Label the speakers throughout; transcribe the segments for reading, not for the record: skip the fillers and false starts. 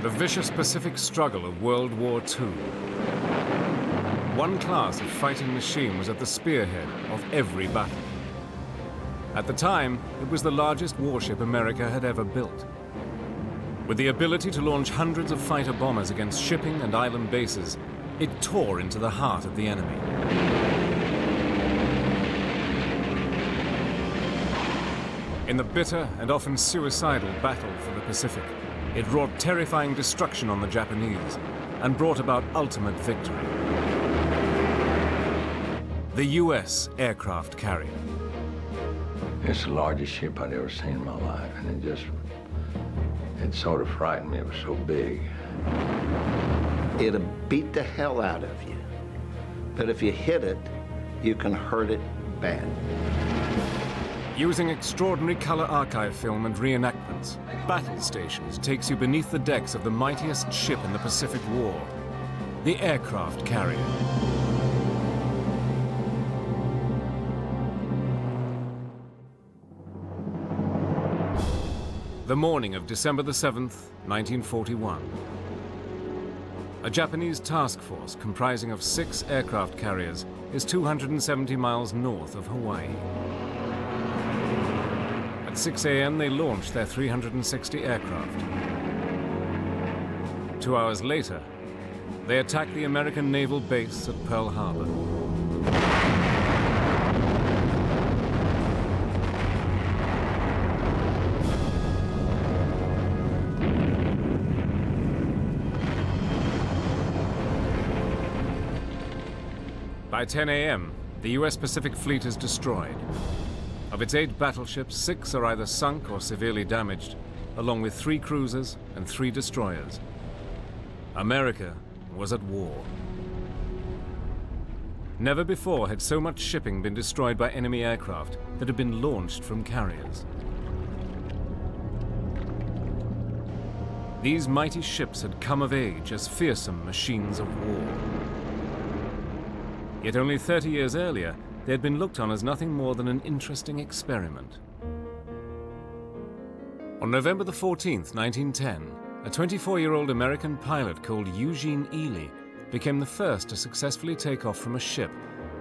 Speaker 1: The vicious Pacific struggle of World War II. One class of fighting machine was at the spearhead of every battle. At the time, it was the largest warship America had ever built. With the ability to launch hundreds of fighter bombers against shipping and island bases, it tore into the heart of the enemy. In the bitter and often suicidal battle for the Pacific, it wrought terrifying destruction on the Japanese and brought about ultimate victory. The U.S. aircraft carrier.
Speaker 2: It's the largest ship I'd ever seen in my life, and it sort of frightened me. It was so big.
Speaker 3: It'll beat the hell out of you. But if you hit it, you can hurt it bad.
Speaker 1: Using extraordinary color archive film and reenactments, Battle Stations takes you beneath the decks of the mightiest ship in the Pacific War, the aircraft carrier. The morning of December the 7th, 1941. A Japanese task force comprising of 6 aircraft carriers is 270 miles north of Hawaii. At 6 a.m. they launched their 360 aircraft. 2 hours later, they attacked the American naval base at Pearl Harbor. By 10 a.m., the U.S. Pacific Fleet is destroyed. Of its 8 battleships, 6 are either sunk or severely damaged, along with 3 cruisers and 3 destroyers. America was at war. Never before had so much shipping been destroyed by enemy aircraft that had been launched from carriers. These mighty ships had come of age as fearsome machines of war. Yet only 30 years earlier, they had been looked on as nothing more than an interesting experiment. On November the 14th, 1910, a 24-year-old American pilot called Eugene Ely became the first to successfully take off from a ship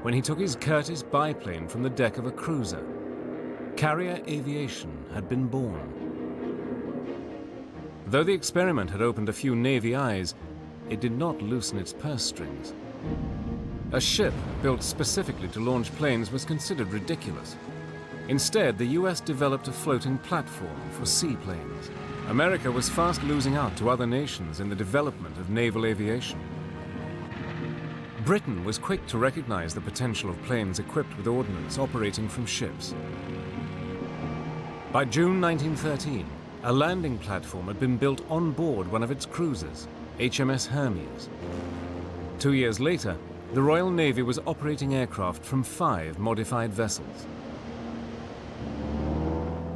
Speaker 1: when he took his Curtiss biplane from the deck of a cruiser. Carrier aviation had been born. Though the experiment had opened a few Navy eyes, it did not loosen its purse strings. A ship built specifically to launch planes was considered ridiculous. Instead, the US developed a floating platform for seaplanes. America was fast losing out to other nations in the development of naval aviation. Britain was quick to recognize the potential of planes equipped with ordnance operating from ships. By June 1913, a landing platform had been built on board one of its cruisers, HMS Hermes. 2 years later, the Royal Navy was operating aircraft from 5 modified vessels.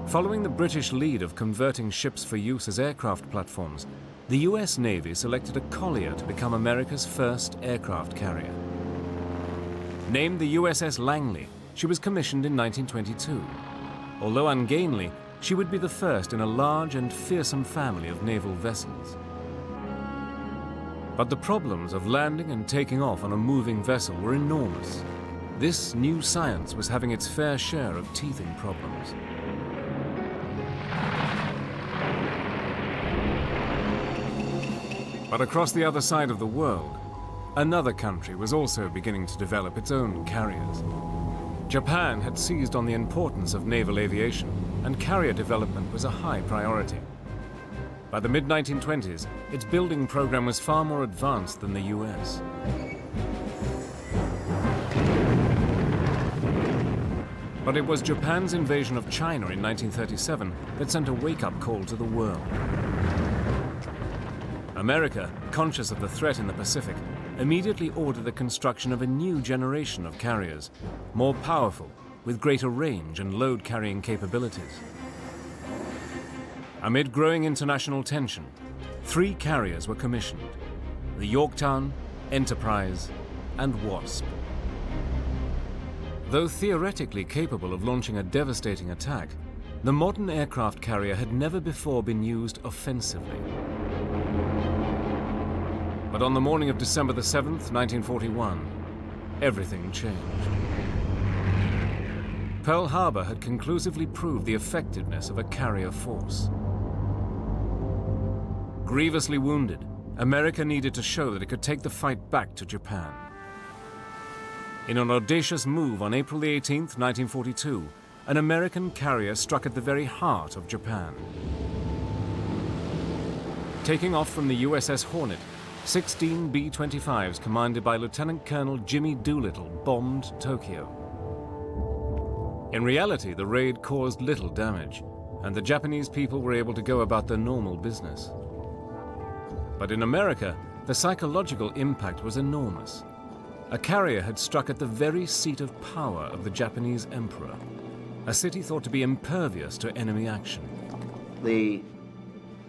Speaker 1: Following the British lead of converting ships for use as aircraft platforms, the US Navy selected a collier to become America's first aircraft carrier. Named the USS Langley, she was commissioned in 1922. Although ungainly, she would be the first in a large and fearsome family of naval vessels. But the problems of landing and taking off on a moving vessel were enormous. This new science was having its fair share of teething problems. But across the other side of the world, another country was also beginning to develop its own carriers. Japan had seized on the importance of naval aviation, and carrier development was a high priority. By the mid-1920s, its building program was far more advanced than the US. But it was Japan's invasion of China in 1937 that sent a wake-up call to the world. America, conscious of the threat in the Pacific, immediately ordered the construction of a new generation of carriers, more powerful, with greater range and load-carrying capabilities. Amid growing international tension, 3 carriers were commissioned: the Yorktown, Enterprise, and Wasp. Though theoretically capable of launching a devastating attack, the modern aircraft carrier had never before been used offensively. But on the morning of December the 7th, 1941, everything changed. Pearl Harbor had conclusively proved the effectiveness of a carrier force. Grievously wounded, America needed to show that it could take the fight back to Japan. In an audacious move on April the 18th, 1942, an American carrier struck at the very heart of Japan. Taking off from the USS Hornet, 16 B-25s commanded by Lieutenant Colonel Jimmy Doolittle bombed Tokyo. In reality, the raid caused little damage, and the Japanese people were able to go about their normal business. But in America, the psychological impact was enormous. A carrier had struck at the very seat of power of the Japanese emperor, a city thought to be impervious to enemy action.
Speaker 3: The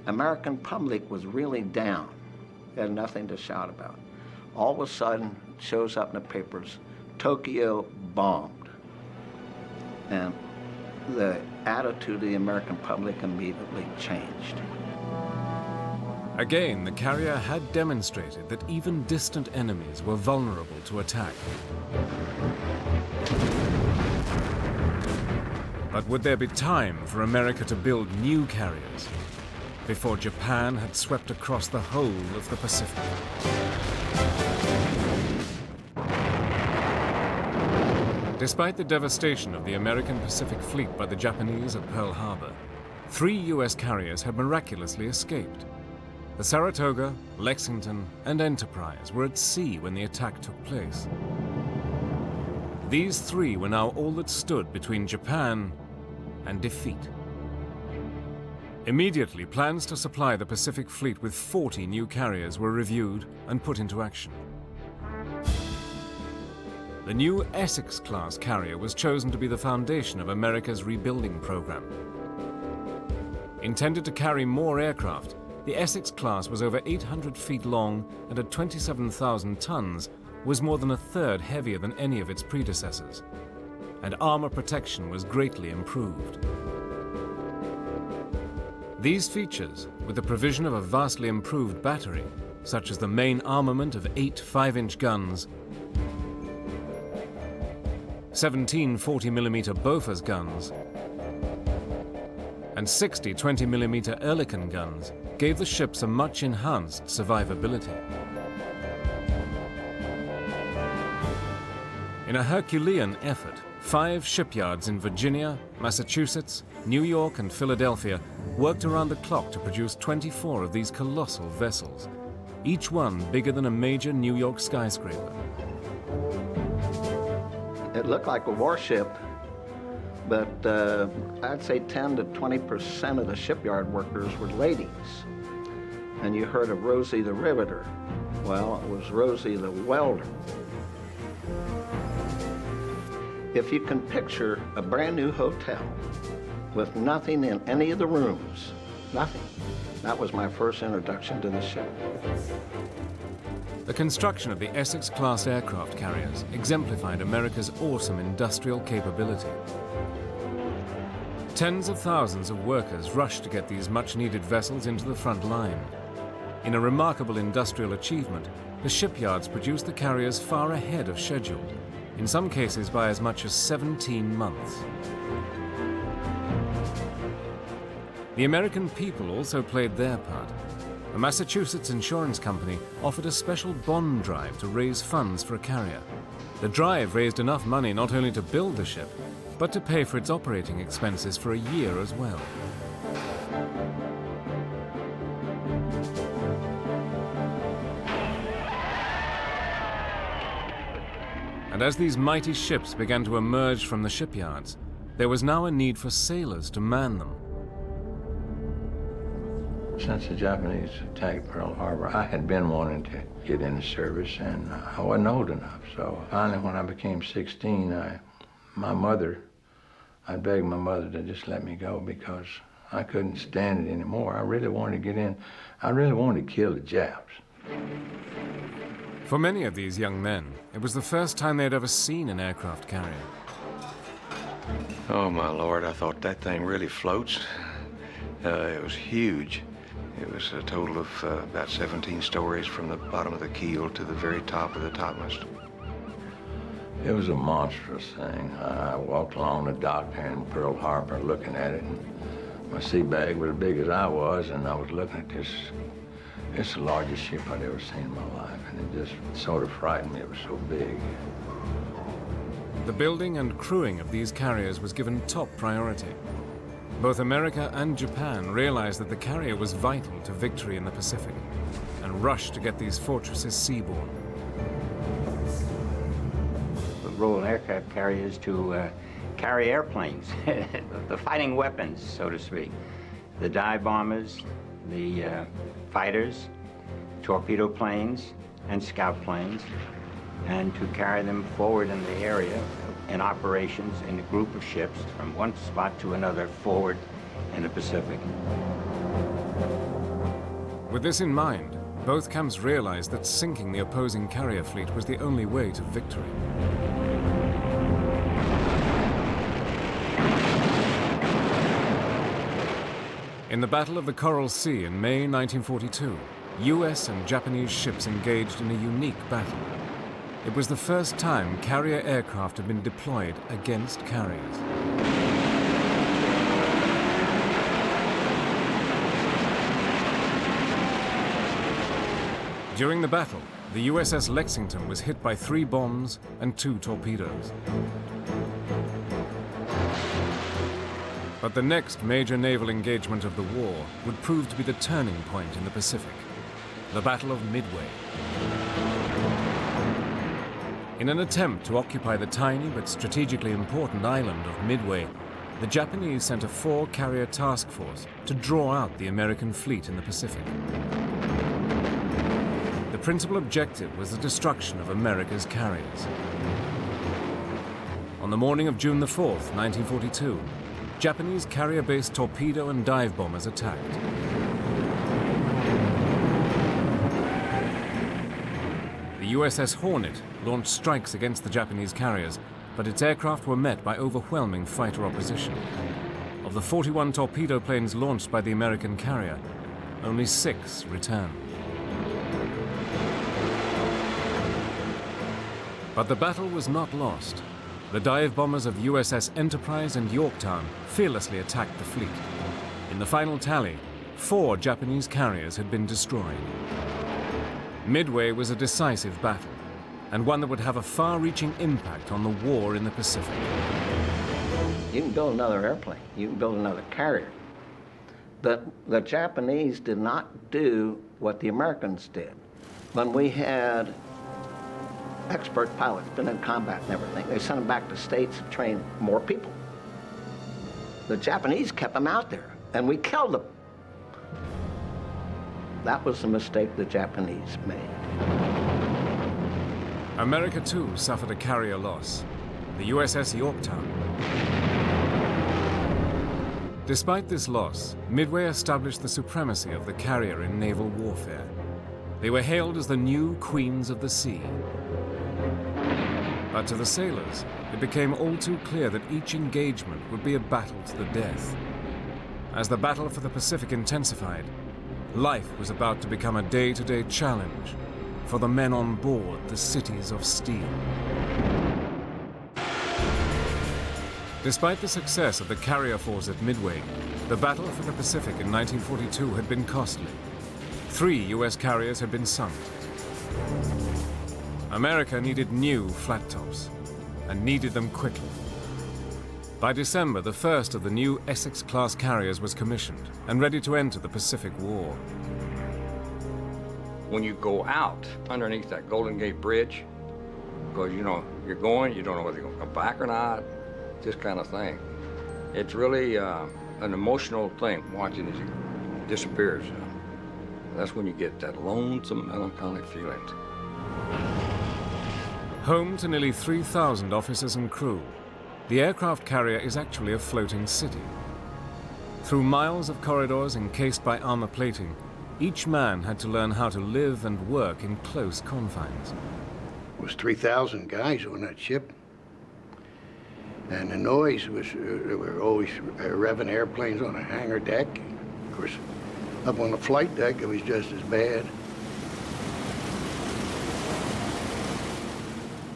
Speaker 3: American public was really down. They had nothing to shout about. All of a sudden, it shows up in the papers, Tokyo bombed. And the attitude of the American public immediately changed.
Speaker 1: Again, the carrier had demonstrated that even distant enemies were vulnerable to attack. But would there be time for America to build new carriers before Japan had swept across the whole of the Pacific? Despite the devastation of the American Pacific Fleet by the Japanese at Pearl Harbor, 3 U.S. carriers had miraculously escaped. The Saratoga, Lexington, and Enterprise were at sea when the attack took place. These 3 were now all that stood between Japan and defeat. Immediately, plans to supply the Pacific Fleet with 40 new carriers were reviewed and put into action. The new Essex-class carrier was chosen to be the foundation of America's rebuilding program. Intended to carry more aircraft, the Essex-class was over 800 feet long and at 27,000 tons was more than a third heavier than any of its predecessors, and armor protection was greatly improved. These features, with the provision of a vastly improved battery, such as the main armament of 8 5-inch guns, 17 40mm Bofors guns, and 60 20mm Oerlikon guns, gave the ships a much enhanced survivability. In a Herculean effort, 5 shipyards in Virginia, Massachusetts, New York, and Philadelphia worked around the clock to produce 24 of these colossal vessels, each one bigger than a major New York skyscraper.
Speaker 3: It looked like a warship, but I'd say 10 to 20% of the shipyard workers were ladies. And you heard of Rosie the Riveter. Well, it was Rosie the Welder. If you can picture a brand new hotel with nothing in any of the rooms, nothing. That was my first introduction to the ship.
Speaker 1: The construction of the Essex-class aircraft carriers exemplified America's awesome industrial capability. Tens of thousands of workers rushed to get these much-needed vessels into the front line. In a remarkable industrial achievement, the shipyards produced the carriers far ahead of schedule, in some cases by as much as 17 months. The American people also played their part. A Massachusetts insurance company offered a special bond drive to raise funds for a carrier. The drive raised enough money not only to build the ship, but to pay for its operating expenses for a year as well. And as these mighty ships began to emerge from the shipyards, there was now a need for sailors to man them.
Speaker 2: Since the Japanese attacked Pearl Harbor, I had been wanting to get in the service, and I wasn't old enough. So finally, when I became 16, I begged my mother to just let me go because I couldn't stand it anymore. I really wanted to get in. I really wanted to kill the Japs.
Speaker 1: For many of these young men, it was the first time they had ever seen an aircraft carrier.
Speaker 4: Oh, my Lord, I thought that thing really floats. It was huge. It was a total of about 17 stories from the bottom of the keel to the very top of the topmast.
Speaker 2: It was a monstrous thing. I walked along the dock here in Pearl Harbor looking at it, and my sea bag was as big as I was, and I was looking at this. It's the largest ship I'd ever seen in my life, and it just sort of frightened me. It was so big.
Speaker 1: The building and crewing of these carriers was given top priority. Both America and Japan realized that the carrier was vital to victory in the Pacific and rushed to get these fortresses seaborne.
Speaker 5: The role of aircraft carriers to carry airplanes, the fighting weapons, so to speak. The dive bombers, the fighters, torpedo planes, and scout planes, and to carry them forward in the area in operations in a group of ships from one spot to another forward in the Pacific.
Speaker 1: With this in mind, both camps realized that sinking the opposing carrier fleet was the only way to victory. In the Battle of the Coral Sea in May 1942, US and Japanese ships engaged in a unique battle. It was the first time carrier aircraft had been deployed against carriers. During the battle, the USS Lexington was hit by 3 bombs and 2 torpedoes. But the next major naval engagement of the war would prove to be the turning point in the Pacific, the Battle of Midway. In an attempt to occupy the tiny but strategically important island of Midway, the Japanese sent a 4-carrier task force to draw out the American fleet in the Pacific. The principal objective was the destruction of America's carriers. On the morning of June the 4th, 1942, Japanese carrier-based torpedo and dive bombers attacked. The USS Hornet launched strikes against the Japanese carriers, but its aircraft were met by overwhelming fighter opposition. Of the 41 torpedo planes launched by the American carrier, only 6 returned. But the battle was not lost. The dive bombers of USS Enterprise and Yorktown fearlessly attacked the fleet. In the final tally, 4 Japanese carriers had been destroyed. Midway was a decisive battle, and one that would have a far-reaching impact on the war in the Pacific.
Speaker 3: You can build another airplane, you can build another carrier. The Japanese did not do what the Americans did. When we had expert pilots, been in combat and everything, they sent them back to States to train more people. The Japanese kept them out there, and we killed them. That was the mistake the Japanese made.
Speaker 1: America, too, suffered a carrier loss, the USS Yorktown. Despite this loss, Midway established the supremacy of the carrier in naval warfare. They were hailed as the new queens of the sea. But to the sailors, it became all too clear that each engagement would be a battle to the death. As the battle for the Pacific intensified, life was about to become a day-to-day challenge for the men on board the cities of steel. Despite the success of the carrier force at Midway, the battle for the Pacific in 1942 had been costly. 3 US carriers had been sunk. America needed new flat tops, and needed them quickly. By December, the first of the new Essex-class carriers was commissioned and ready to enter the Pacific War.
Speaker 6: When you go out underneath that Golden Gate Bridge, because you know you're going, you don't know whether you're going to come back or not, this kind of thing. It's really an emotional thing watching as it disappears. That's when you get that lonesome, melancholy feeling.
Speaker 1: Home to nearly 3,000 officers and crew, the aircraft carrier is actually a floating city. Through miles of corridors encased by armor plating, each man had to learn how to live and work in close confines.
Speaker 7: It was 3,000 guys on that ship. And the noise was, there were always revving airplanes on a hangar deck. Of course, Up on the flight deck, it was just as bad.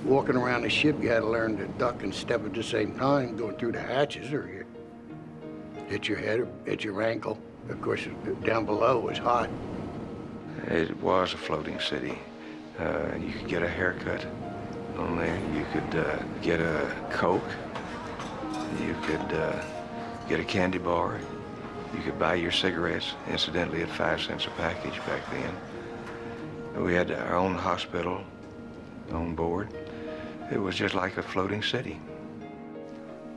Speaker 7: Walking around the ship, you had to learn to duck and step at the same time, going through the hatches, or you hit your head or hit your ankle. Of course, down below was hot.
Speaker 4: It was a floating city. You could get a haircut on there. You could get a Coke. You could get a candy bar. You could buy your cigarettes, incidentally, at 5 cents a package back then. We had our own hospital on board. It was just like a floating city.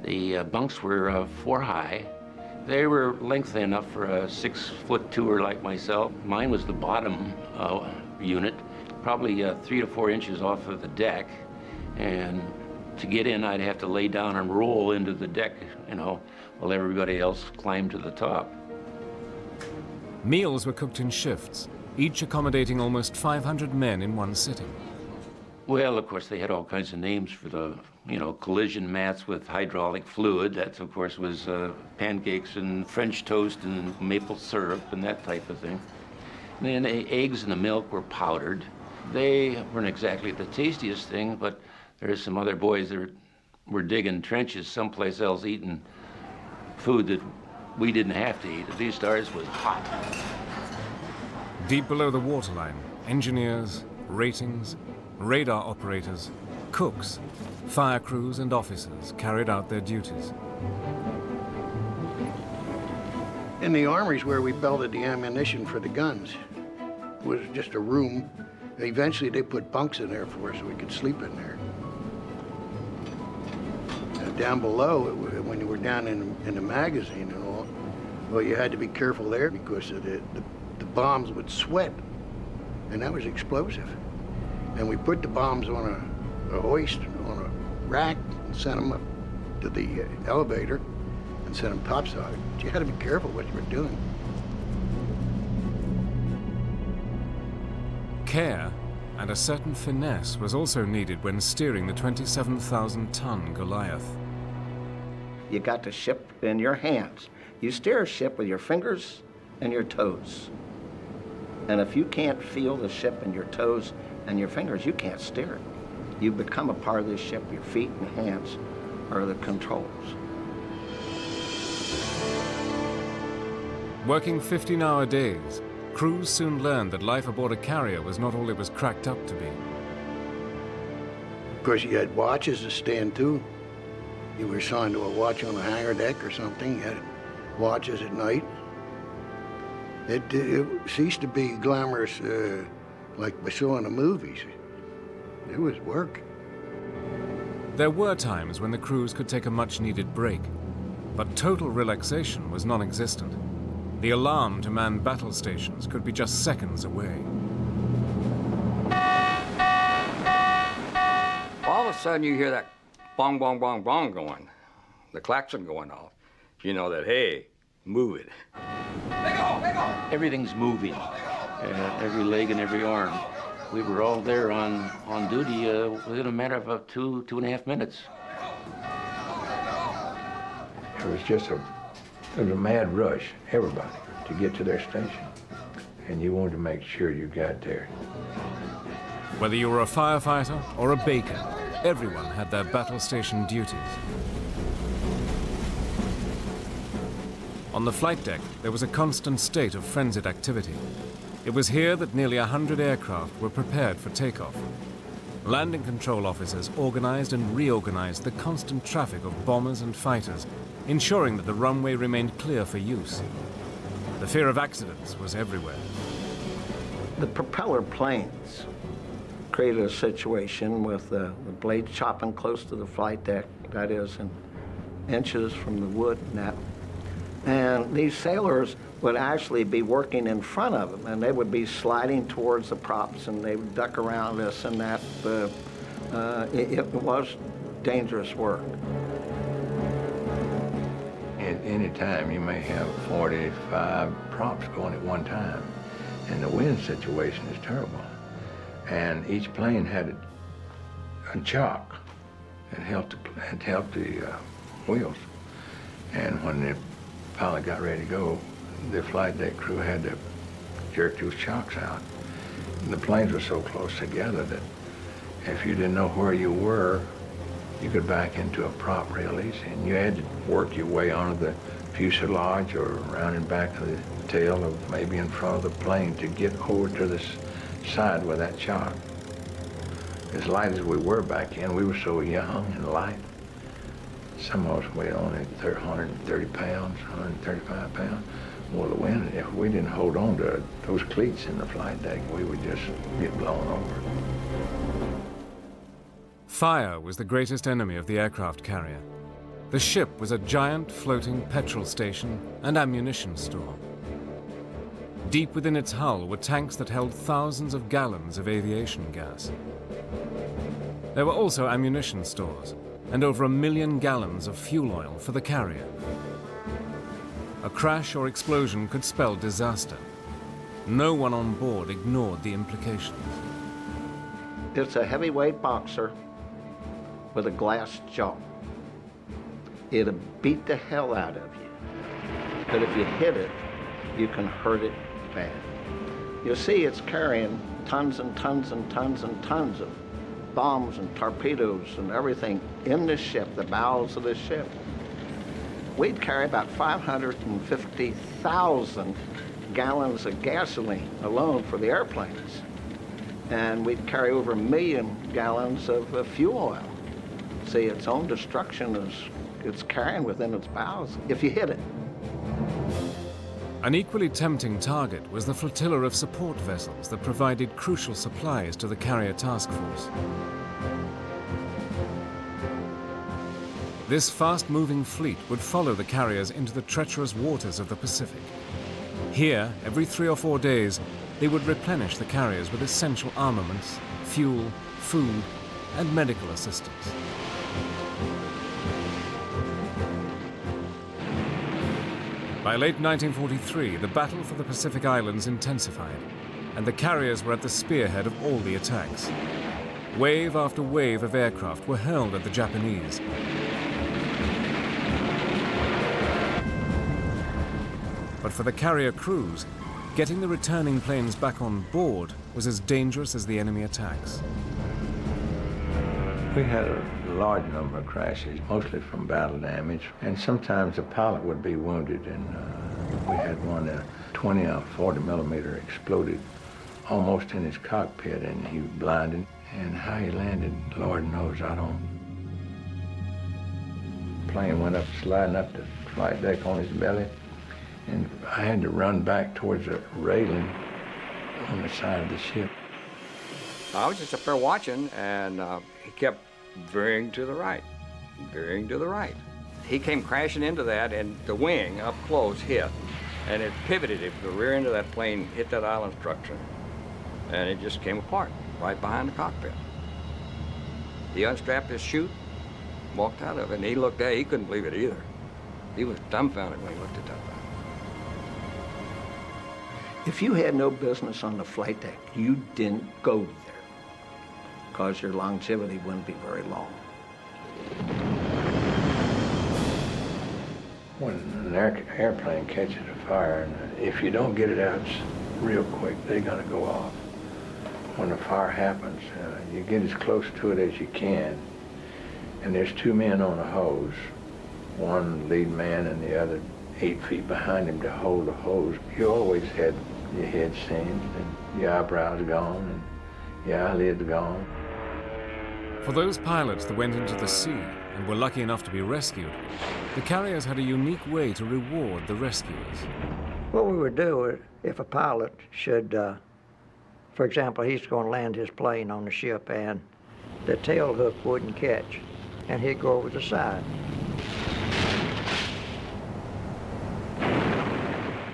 Speaker 5: The bunks were 4 high. They were lengthy enough for a 6'2" tour like myself. Mine was the bottom unit, probably 3 to 4 inches off of the deck. And to get in, I'd have to lay down and roll into the deck, you know, while everybody else climbed to the top.
Speaker 1: Meals were cooked in shifts, each accommodating almost 500 men in one sitting.
Speaker 5: Well, of course, they had all kinds of names for the, you know, collision mats with hydraulic fluid. That, of course, was pancakes and French toast and maple syrup and that type of thing. And then the eggs and the milk were powdered. They weren't exactly the tastiest thing, but there's some other boys that were digging trenches someplace else eating food that we didn't have to eat. At least ours was hot.
Speaker 1: Deep below the waterline, engineers, ratings, radar operators, cooks, fire crews and officers carried out their duties.
Speaker 7: In the armories where we belted the ammunition for the guns was just a room. Eventually they put bunks in there for us so we could sleep in there. Down below, when you were down in the magazine and all, well, you had to be careful there because of the bombs would sweat, and that was explosive. And we put the bombs on a hoist, on a rack, and sent them up to the elevator and sent them topside. But you had to be careful what you were doing.
Speaker 1: Care and a certain finesse was also needed when steering the 27,000-ton Goliath.
Speaker 3: You got the ship in your hands. You steer a ship with your fingers and your toes. And if you can't feel the ship in your toes and your fingers, you can't steer it. You become a part of this ship. Your feet and hands are the controls.
Speaker 1: Working 15-hour days, crews soon learned that life aboard a carrier was not all it was cracked up to be.
Speaker 7: Of course, you had watches to stand to. You were assigned to a watch on a hangar deck or something. You had watches at night. It ceased to be glamorous like we saw in the movies. It was work.
Speaker 1: There were times when the crews could take a much-needed break, but total relaxation was non-existent. The alarm to man battle stations could be just seconds away.
Speaker 6: All of a sudden you hear that bong, bong, bong, bong going, the klaxon going off. You know that, hey, move it.
Speaker 5: Everything's moving, every leg and every arm. We were all there on duty within a matter of about 2.5 minutes.
Speaker 2: It was just a mad rush, everybody, to get to their station. And you wanted to make sure you got there.
Speaker 1: Whether you were a firefighter or a baker, everyone had their battle station duties. On the flight deck, there was a constant state of frenzied activity. It was here that nearly 100 aircraft were prepared for takeoff. Landing control officers organized and reorganized the constant traffic of bombers and fighters, ensuring that the runway remained clear for use. The fear of accidents was everywhere.
Speaker 3: The propeller planes created a situation with the blade chopping close to the flight deck, that is, in inches from the wood net. And these sailors would actually be working in front of them, and they would be sliding towards the props, and they would duck around this and that. It was dangerous work.
Speaker 2: At any time, you may have 45 props going at one time, and the wind situation is terrible. And each plane had a chock that helped the wheels. And when the pilot got ready to go, the flight deck crew had to jerk those chocks out. And the planes were so close together that if you didn't know where you were, you could back into a prop real easy. And you had to work your way onto the fuselage or around and back of the tail or maybe in front of the plane to get over to this side with that chock. As light as we were back then, we were so young and light. Some of us weighed only 130 pounds, 135 pounds. Well, the wind, if we didn't hold on to those cleats in the flight deck, we would just get blown over.
Speaker 1: Fire was the greatest enemy of the aircraft carrier. The ship was a giant floating petrol station and ammunition store. Deep within its hull were tanks that held thousands of gallons of aviation gas. There were also ammunition stores and over 1 million gallons of fuel oil for the carrier. A crash or explosion could spell disaster. No one on board ignored the implications.
Speaker 3: It's a heavyweight boxer with a glass jaw. It'll beat the hell out of you. But if you hit it, you can hurt it bad. You see, it's carrying tons and tons and tons and tons of bombs and torpedoes and everything in the ship, the bowels of the ship. We'd carry about 550,000 gallons of gasoline alone for the airplanes. And we'd carry over 1 million gallons of fuel oil. See, its own destruction is it's carrying within its bowels if you hit it.
Speaker 1: An equally tempting target was the flotilla of support vessels that provided crucial supplies to the carrier task force. This fast-moving fleet would follow the carriers into the treacherous waters of the Pacific. Here, every 3 or 4 days, they would replenish the carriers with essential armaments, fuel, food, and medical assistance. By late 1943, the battle for the Pacific Islands intensified, and the carriers were at the spearhead of all the attacks. Wave after wave of aircraft were hurled at the Japanese. But for the carrier crews, getting the returning planes back on board was as dangerous as the enemy attacks.
Speaker 2: We had a large number of crashes, mostly from battle damage, and sometimes the pilot would be wounded. And we had one, a 20 or 40 millimeter exploded almost in his cockpit, and he was blinded. And how he landed, Lord knows, I don't. Plane went up, sliding up the flight deck on his belly, and I had to run back towards the railing on the side of the ship.
Speaker 6: I was just up there watching, and he kept veering to the right, veering to the right. He came crashing into that, and the wing up close hit, and it pivoted. The rear end of that plane hit that island structure, and it just came apart right behind the cockpit. He unstrapped his chute, walked out of it, and he looked at it. He couldn't believe it either. He was dumbfounded when he looked at that thing.
Speaker 3: If you had no business on the flight deck, you didn't go there, because your longevity wouldn't be very long.
Speaker 2: When an airplane catches a fire, and if you don't get it out real quick, they're going to go off. When the fire happens, you get as close to it as you can, and there's 2 men on a hose, one lead man and the other 8 feet behind him to hold the hose. You always had your head singed and your eyebrows gone and your eyelids gone.
Speaker 1: For those pilots that went into the sea and were lucky enough to be rescued, the carriers had a unique way to reward the rescuers.
Speaker 8: What we would do if a pilot should, for example, he's going to land his plane on the ship and the tail hook wouldn't catch, and he'd go over the side.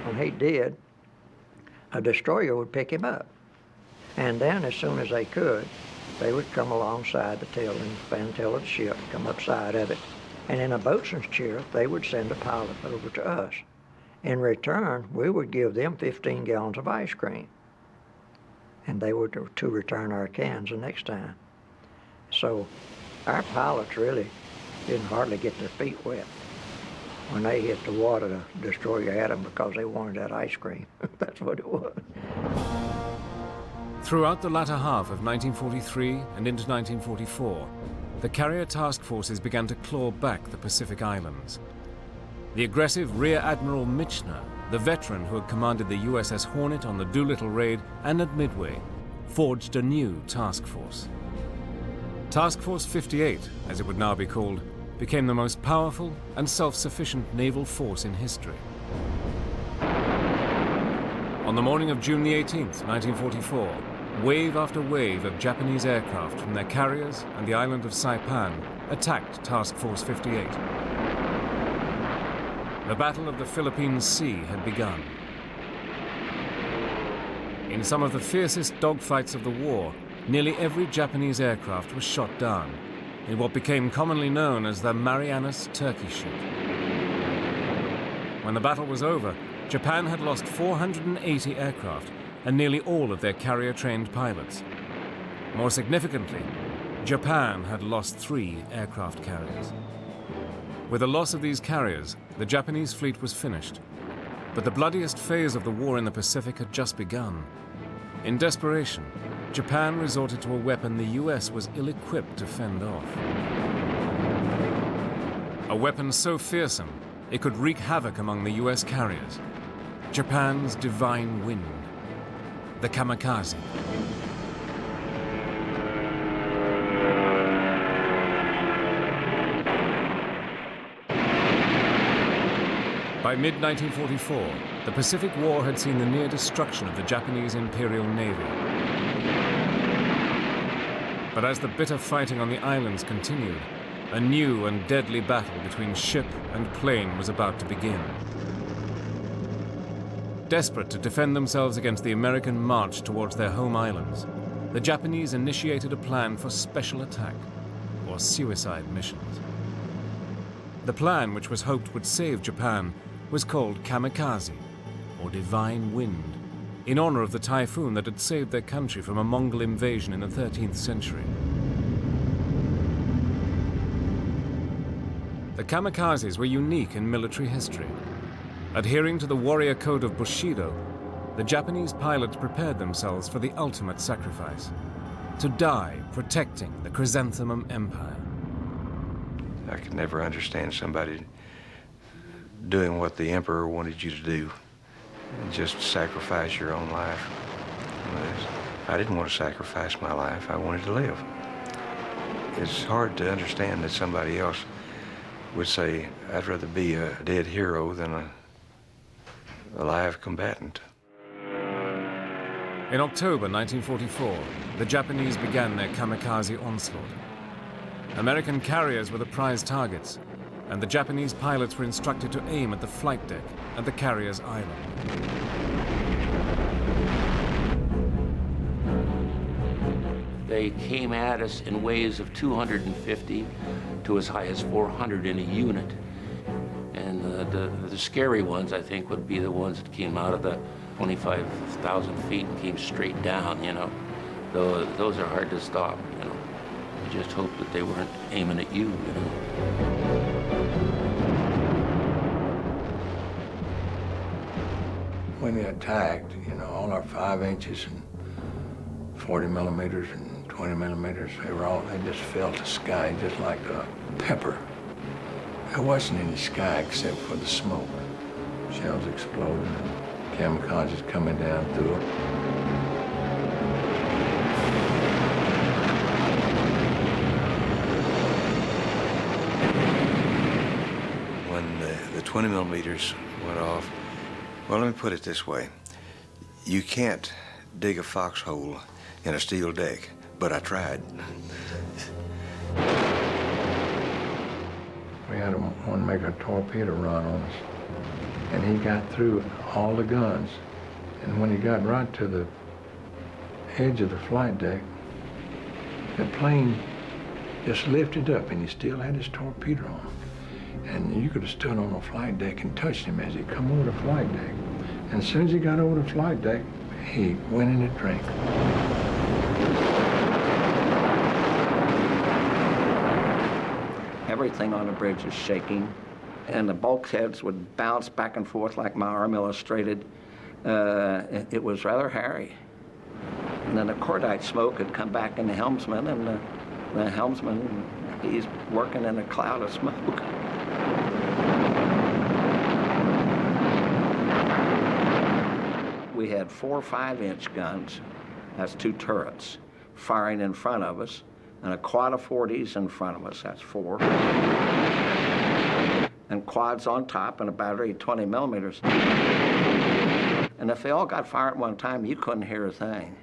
Speaker 8: When he did, a destroyer would pick him up. And then as soon as they could, they would come alongside the tail and fan tail of the ship, come up side of it, and in a boatswain's chair, they would send a pilot over to us. In return, we would give them 15 gallons of ice cream, and they were to return our cans the next time. So our pilots really didn't hardly get their feet wet. When they hit the water, the destroyer had them because they wanted that ice cream. That's what it was.
Speaker 1: Throughout the latter half of 1943 and into 1944, the carrier task forces began to claw back the Pacific Islands. The aggressive Rear Admiral Michener, the veteran who had commanded the USS Hornet on the Doolittle raid and at Midway, forged a new task force. Task Force 58, as it would now be called, became the most powerful and self-sufficient naval force in history. On the morning of June the 18th, 1944, wave after wave of Japanese aircraft from their carriers and the island of Saipan attacked Task Force 58. The Battle of the Philippine Sea had begun. In some of the fiercest dogfights of the war, nearly every Japanese aircraft was shot down in what became commonly known as the Marianas Turkey Shoot. When the battle was over, Japan had lost 480 aircraft and nearly all of their carrier-trained pilots. More significantly, Japan had lost 3 aircraft carriers. With the loss of these carriers, the Japanese fleet was finished. But the bloodiest phase of the war in the Pacific had just begun. In desperation, Japan resorted to a weapon the US was ill-equipped to fend off. A weapon so fearsome, it could wreak havoc among the US carriers. Japan's divine wind, the kamikaze. By mid-1944, the Pacific War had seen the near destruction of the Japanese Imperial Navy. But as the bitter fighting on the islands continued, a new and deadly battle between ship and plane was about to begin. Desperate to defend themselves against the American march towards their home islands, the Japanese initiated a plan for special attack, or suicide missions. The plan, which was hoped would save Japan, was called kamikaze, or divine wind, in honor of the typhoon that had saved their country from a Mongol invasion in the 13th century. The kamikazes were unique in military history. Adhering to the warrior code of Bushido, the Japanese pilots prepared themselves for the ultimate sacrifice, to die protecting the Chrysanthemum Empire.
Speaker 4: I could never understand somebody doing what the emperor wanted you to do, and just sacrifice your own life. I didn't want to sacrifice my life. I wanted to live. It's hard to understand that somebody else would say, I'd rather be a dead hero than a live combatant.
Speaker 1: In October 1944, the Japanese began their kamikaze onslaught. American carriers were the prize targets, and the Japanese pilots were instructed to aim at the flight deck and the carrier's island.
Speaker 9: They came at us in waves of 250 to as high as 400 in a unit. And the scary ones, I think, would be the ones that came out of the 25,000 feet and came straight down, you know. Those are hard to stop, you know. You just hope that they weren't aiming at you, you know.
Speaker 2: When they attacked, you know, all our 5 inches and 40 millimeters and 20 millimeters, they just fell to sky just like a pepper. There wasn't any sky except for the smoke. Shells exploding and kamikazes coming down through it.
Speaker 4: When the 20 millimeters went off, well, let me put it this way. You can't dig a foxhole in a steel deck, but I tried.
Speaker 2: We had one make a torpedo run on us, and he got through all the guns. And when he got right to the edge of the flight deck, the plane just lifted up, and he still had his torpedo on. And you could have stood on the flight deck and touched him as he come over the flight deck. And as soon as he got over the flight deck, he went in a drink.
Speaker 3: Everything on the bridge is shaking. and the bulkheads would bounce back and forth like my arm illustrated. It was rather hairy. And then the cordite smoke had come back in the helmsman, and the helmsman, he's working in a cloud of smoke. We had 4 5-inch guns, that's 2 turrets, firing in front of us, and a quad of 40s in front of us, that's 4. And quads on top, and a battery of 20 millimeters. And if they all got fired at one time, you couldn't hear a thing.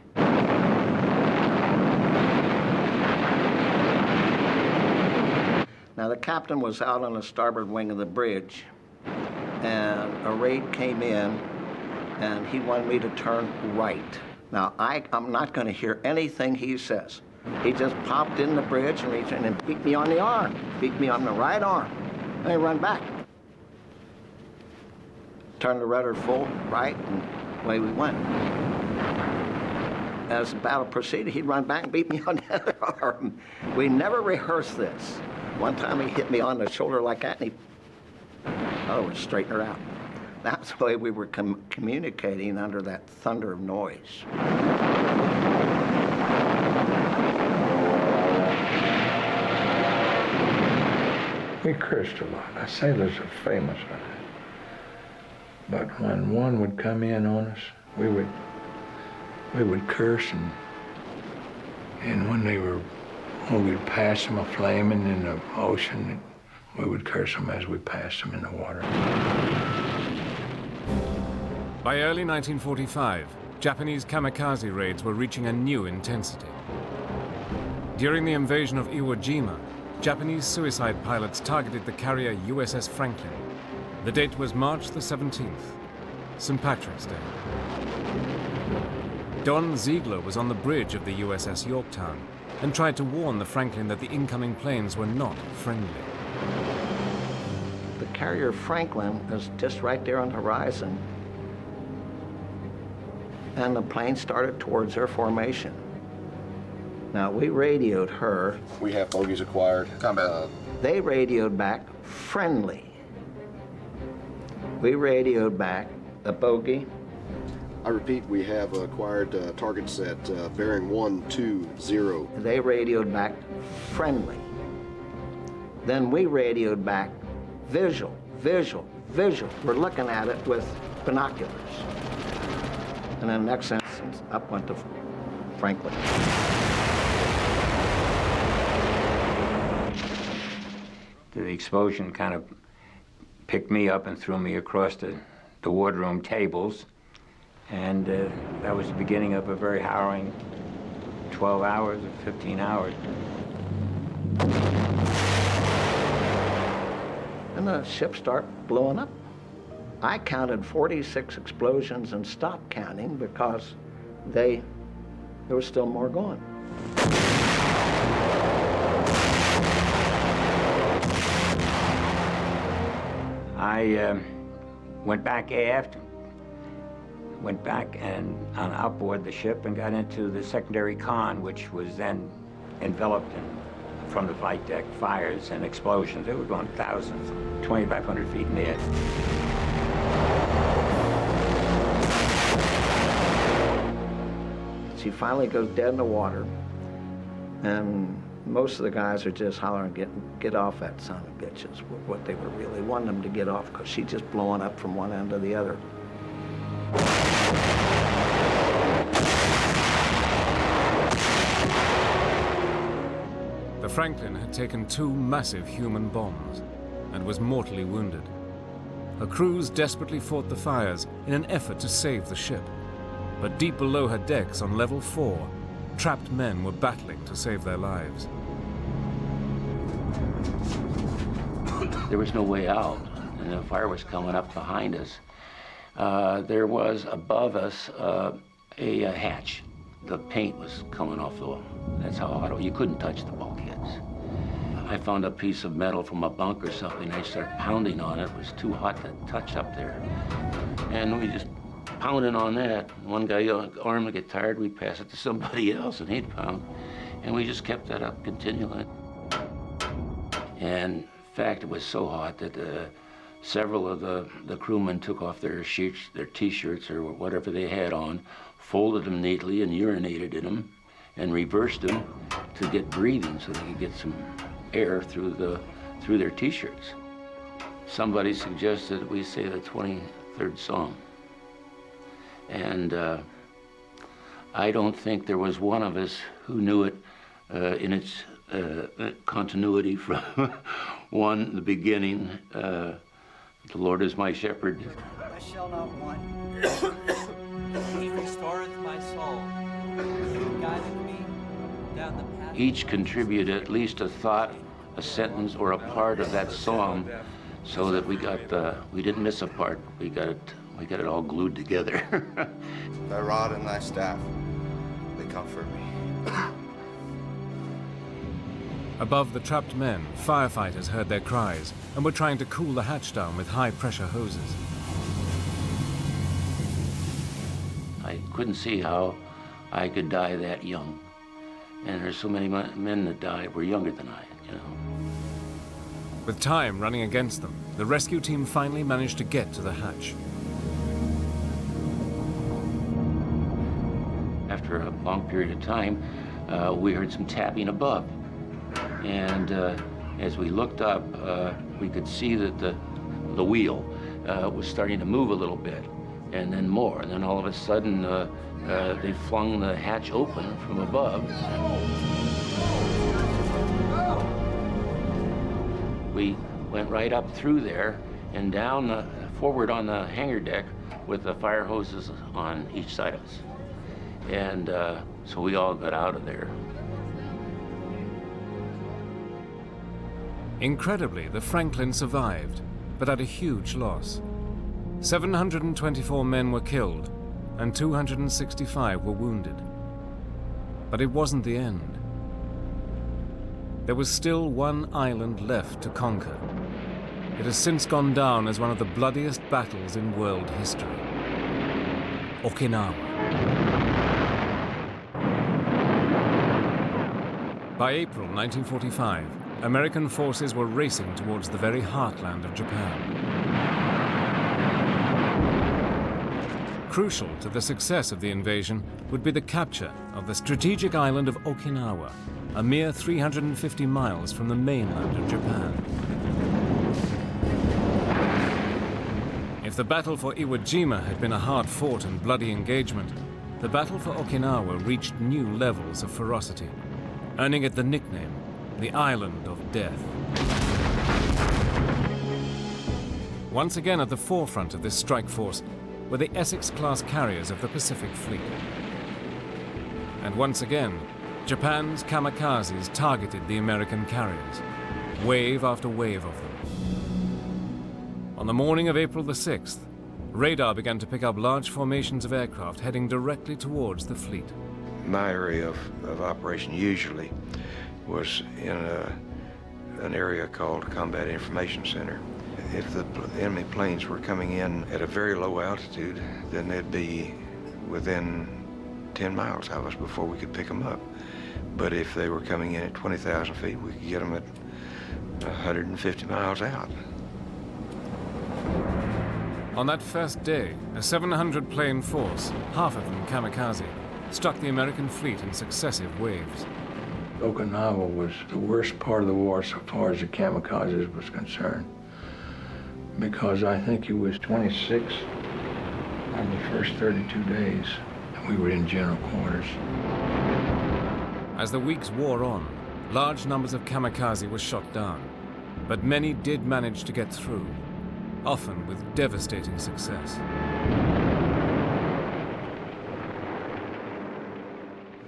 Speaker 3: Now, the captain was out on the starboard wing of the bridge, and a raid came in, and he wanted me to turn right. Now, I'm not going to hear anything he says. He just popped in the bridge and reached in and beat me on the arm, beat me on the right arm. And he run back. Turned the rudder full right, and away we went. As the battle proceeded, he'd run back and beat me on the other arm. We never rehearsed this. One time he hit me on the shoulder like that, and would straighten her out. That's the way we were communicating under that thunder of noise.
Speaker 2: We cursed a lot. Our sailors are famous for that. But when one would come in on us, we would curse, and when we'd pass them a-flaming in the ocean, we would curse them as we passed them in the water.
Speaker 1: By early 1945, Japanese kamikaze raids were reaching a new intensity. During the invasion of Iwo Jima, Japanese suicide pilots targeted the carrier USS Franklin. The date was March the 17th, St. Patrick's Day. Don Ziegler was on the bridge of the USS Yorktown and tried to warn the Franklin that the incoming planes were not friendly.
Speaker 3: The carrier Franklin was just right there on the horizon, and the plane started towards her formation. Now, we radioed her.
Speaker 10: We have bogeys acquired. Combat.
Speaker 3: They radioed back, friendly. We radioed back, a bogey.
Speaker 10: I repeat, we have acquired targets at bearing 120.
Speaker 3: They radioed back, friendly. Then we radioed back, visual, visual, visual. We're looking at it with binoculars. And then the next instance, up went the Franklin.
Speaker 5: The explosion kind of picked me up and threw me across the wardroom tables. And that was the beginning of a very harrowing 12 hours or 15 hours.
Speaker 3: And the ship started blowing up. I counted 46 explosions and stopped counting because there was still more going.
Speaker 5: I went back aft, went back and on outboard the ship and got into the secondary con, which was then enveloped from the flight deck, fires and explosions. They were going thousands, 2,500 feet in the air.
Speaker 3: She finally goes dead in the water, and most of the guys are just hollering, get off that son of a bitch, is what they were really wanting them to get off, because she's just blowing up from one end to the other.
Speaker 1: The Franklin had taken 2 massive human bombs and was mortally wounded. Her crews desperately fought the fires in an effort to save the ship. But deep below her decks on level 4, trapped men were battling to save their lives.
Speaker 9: There was no way out, and the fire was coming up behind us. There was above us a hatch. The paint was coming off the wall. That's how hot it was. You couldn't touch the bulkheads. I found a piece of metal from a bunk or something. I started pounding on it. It was too hot to touch up there. And we just pounding on that. One guy arm would get tired, we'd pass it to somebody else and he'd pound. And we just kept that up continually. And in fact, it was so hot that Several of the crewmen took off their sheets, their T-shirts or whatever they had on, folded them neatly and urinated in them, and reversed them to get breathing so they could get some air through their T-shirts. Somebody suggested we say the 23rd Psalm. And I don't think there was one of us who knew it in its continuity from the beginning. The Lord is my shepherd.
Speaker 11: I shall not want. He restoreth my soul. He guideth me down the path.
Speaker 9: Each contributed at least a thought, a sentence, or a part of that psalm, so that we didn't miss a part. We got it all glued together.
Speaker 12: Thy rod and thy staff, they comfort me.
Speaker 1: Above the trapped men, firefighters heard their cries and were trying to cool the hatch down with high-pressure hoses.
Speaker 9: I couldn't see how I could die that young. And there's so many men that died were younger than I, you know.
Speaker 1: With time running against them, the rescue team finally managed to get to the hatch.
Speaker 9: After a long period of time, we heard some tapping above. And as we looked up, we could see that the wheel was starting to move a little bit, and then more. And then all of a sudden, they flung the hatch open from above. We went right up through there and down forward on the hangar deck with the fire hoses on each side of us. And so we all got out of there.
Speaker 1: Incredibly, the Franklin survived, but at a huge loss. 724 men were killed, and 265 were wounded. But it wasn't the end. There was still one island left to conquer. It has since gone down as one of the bloodiest battles in world history. Okinawa. By April 1945, American forces were racing towards the very heartland of Japan. Crucial to the success of the invasion would be the capture of the strategic island of Okinawa, a mere 350 miles from the mainland of Japan. If the battle for Iwo Jima had been a hard-fought and bloody engagement, the battle for Okinawa reached new levels of ferocity, earning it the nickname, the Island of Death. Once again at the forefront of this strike force were the Essex-class carriers of the Pacific Fleet. And once again, Japan's kamikazes targeted the American carriers, wave after wave of them. On the morning of April the 6th, radar began to pick up large formations of aircraft heading directly towards the fleet.
Speaker 4: My area of operation usually was in an area called Combat Information Center. If the enemy planes were coming in at a very low altitude, then they'd be within 10 miles of us before we could pick them up. But if they were coming in at 20,000 feet, we could get them at 150 miles out.
Speaker 1: On that first day, a 700-plane force, half of them kamikaze, struck the American fleet in successive waves.
Speaker 2: Okinawa was the worst part of the war so far as the kamikazes was concerned, because I think it was 26 on the first 32 days, and we were in general quarters.
Speaker 1: As the weeks wore on, large numbers of kamikaze were shot down, but many did manage to get through, often with devastating success.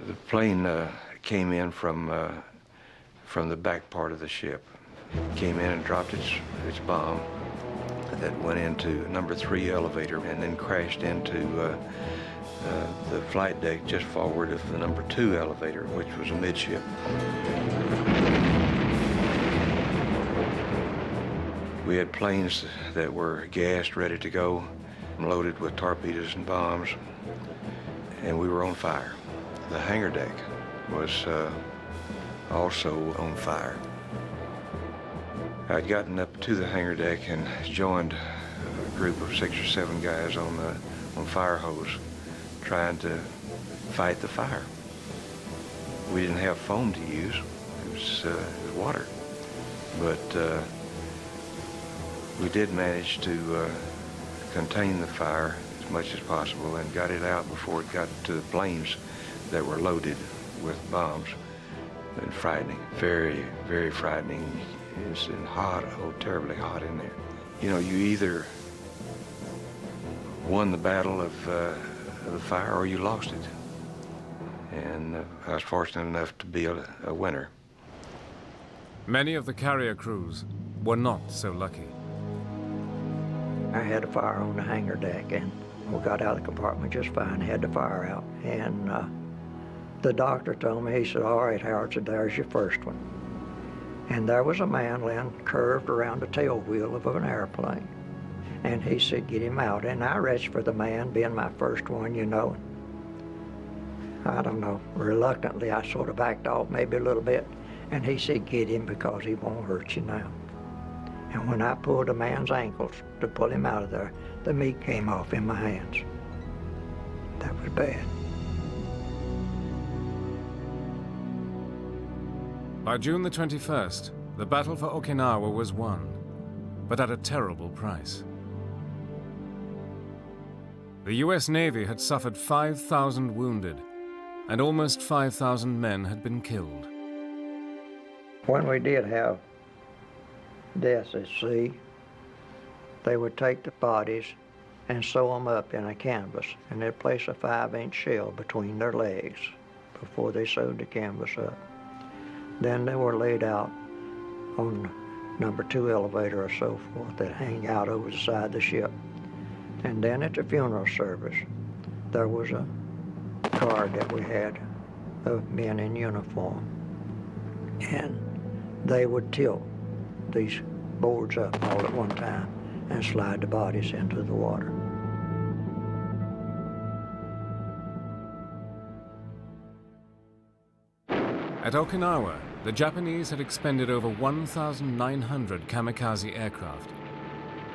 Speaker 4: The plane came in from the back part of the ship. Came in and dropped its bomb that went into number 3 elevator and then crashed into the flight deck just forward of the number 2 elevator, which was a midship. We had planes that were gassed, ready to go, loaded with torpedoes and bombs, and we were on fire. The hangar deck was also on fire. I'd gotten up to the hangar deck and joined a group of 6 or 7 guys on fire hose trying to fight the fire. We didn't have foam to use. It was water. But we did manage to contain the fire as much as possible and got it out before it got to the planes that were loaded with bombs. And frightening, very, very frightening. It's hot, oh, terribly hot in there. You know, you either won the battle of the fire or you lost it. And I was fortunate enough to be a winner.
Speaker 1: Many of the carrier crews were not so lucky.
Speaker 8: I had a fire on the hangar deck, and we got out of the compartment just fine, had the fire out. And the doctor told me, he said, "All right, Howard," said, "there's your first one." And there was a man laying curved around the tail wheel of an airplane. And he said, "Get him out." And I reached for the man, being my first one, you know. I don't know, reluctantly, I sort of backed off maybe a little bit. And he said, "Get him because he won't hurt you now." And when I pulled a man's ankles to pull him out of there, the meat came off in my hands. That was bad.
Speaker 1: By June the 21st, the battle for Okinawa was won, but at a terrible price. The US Navy had suffered 5,000 wounded, and almost 5,000 men had been killed.
Speaker 8: When we did have deaths at sea, they would take the bodies and sew them up in a canvas, and they'd place a 5-inch shell between their legs before they sewed the canvas up. Then they were laid out on number 2 elevator or so forth that hang out over the side of the ship. And then at the funeral service, there was a card that we had of men in uniform. And they would tilt these boards up all at one time and slide the bodies into the water.
Speaker 1: At Okinawa, the Japanese had expended over 1,900 kamikaze aircraft.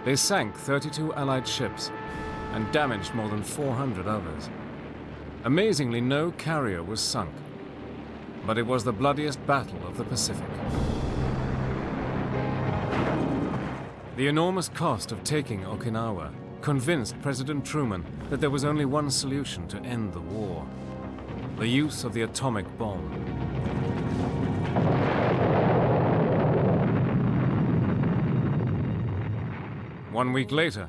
Speaker 1: They sank 32 Allied ships and damaged more than 400 others. Amazingly, no carrier was sunk, but it was the bloodiest battle of the Pacific. The enormous cost of taking Okinawa convinced President Truman that there was only one solution to end the war: the use of the atomic bomb. One week later,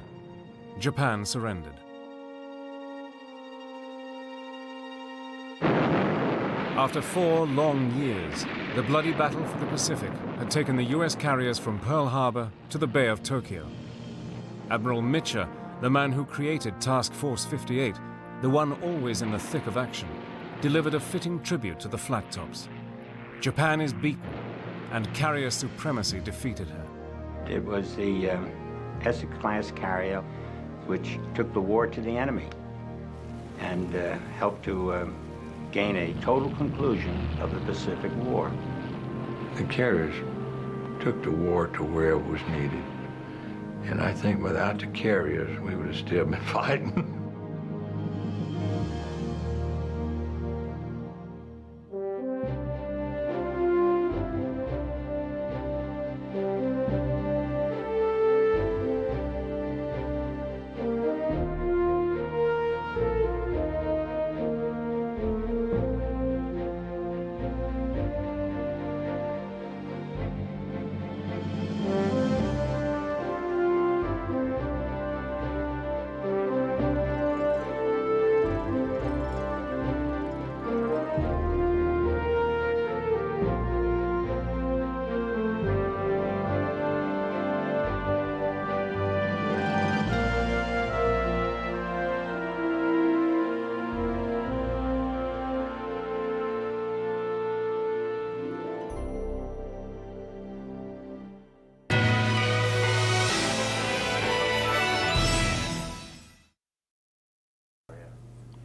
Speaker 1: Japan surrendered. After 4 long years, the bloody battle for the Pacific had taken the US carriers from Pearl Harbor to the Bay of Tokyo. Admiral Mitcher, the man who created Task Force 58, the one always in the thick of action, delivered a fitting tribute to the flat tops. Japan is beaten, and carrier supremacy defeated her.
Speaker 5: It was the Essex-class carrier which took the war to the enemy and helped to gain a total conclusion of the Pacific War.
Speaker 2: The carriers took the war to where it was needed. And I think without the carriers, we would have still been fighting.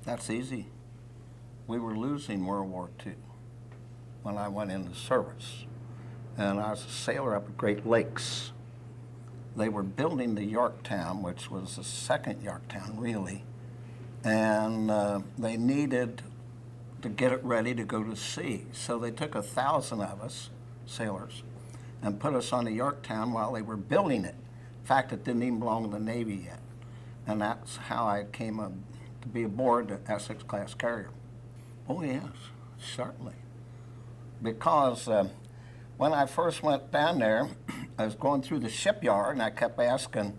Speaker 3: That's easy. We were losing World War II when I went into service. and I was a sailor up at Great Lakes. They were building the Yorktown, which was the second Yorktown, really, and they needed to get it ready to go to sea. So they took 1,000 of us, sailors, and put us on the Yorktown while they were building it. In fact, it didn't even belong to the Navy yet. And that's how I came to be aboard the Essex class carrier. Oh yes, certainly. Because when I first went down there, I was going through the shipyard and I kept asking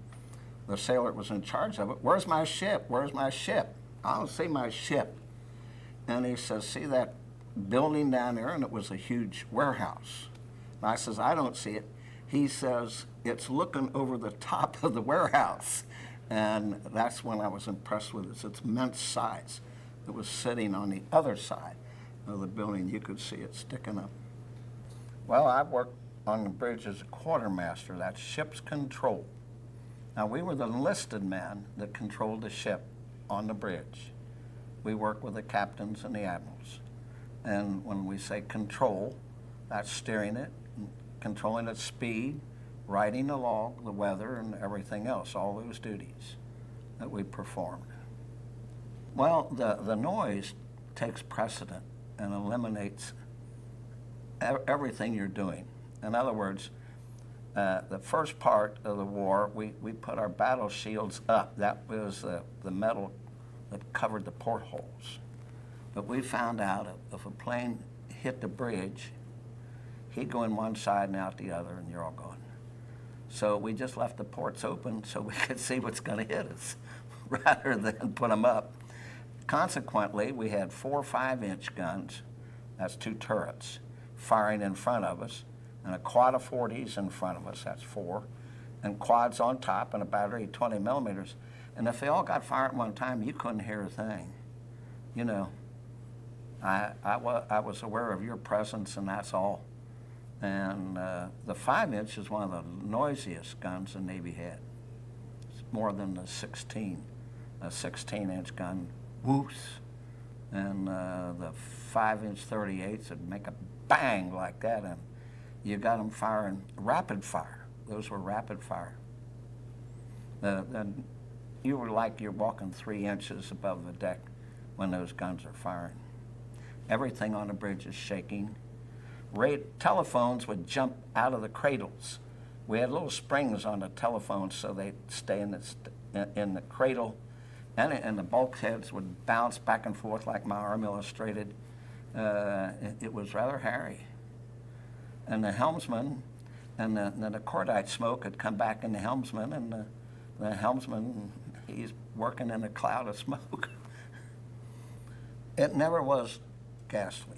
Speaker 3: the sailor that was in charge of it, "Where's my ship? Where's my ship?" "I don't see my ship." And he says, "See that building down there?" And it was a huge warehouse. And I says, "I don't see it." He says, "It's looking over the top of the warehouse." And that's when I was impressed with its immense size. It was sitting on the other side of the building. You could see it sticking up. Well, I worked on the bridge as a quartermaster. That's ship's control. Now, we were the enlisted men that controlled the ship on the bridge. We worked with the captains and the admirals. And when we say control, that's steering it, controlling its speed, writing the log, the weather, and everything else, all those duties that we performed. Well, the noise takes precedent and eliminates everything you're doing. In other words, the first part of the war, we put our battle shields up. That was the metal that covered the portholes. But we found out if a plane hit the bridge, he'd go in one side and out the other, and you're all gone. So we just left the ports open so we could see what's going to hit us rather than put them up. Consequently, we had 4 5-inch guns, that's 2 turrets, firing in front of us, and a quad of 40s in front of us, that's 4, and quads on top and a battery of 20 millimeters. And if they all got fired at one time, you couldn't hear a thing. You know, I was aware of your presence, and that's all. And the 5-inch is one of the noisiest guns the Navy had. It's more than the 16. A 16-inch gun, whoops. And the 5-inch 38s would make a bang like that, and you got them firing rapid fire. Those were rapid fire. Then you were like you're walking 3 inches above the deck when those guns are firing. Everything on the bridge is shaking. Telephones would jump out of the cradles. We had little springs on the telephones so they'd stay in the cradle, and the bulkheads would bounce back and forth like my arm illustrated. It was rather hairy. And the helmsman, and the cordite smoke had come back in the helmsman, and the helmsman, he's working in a cloud of smoke. It never was ghastly.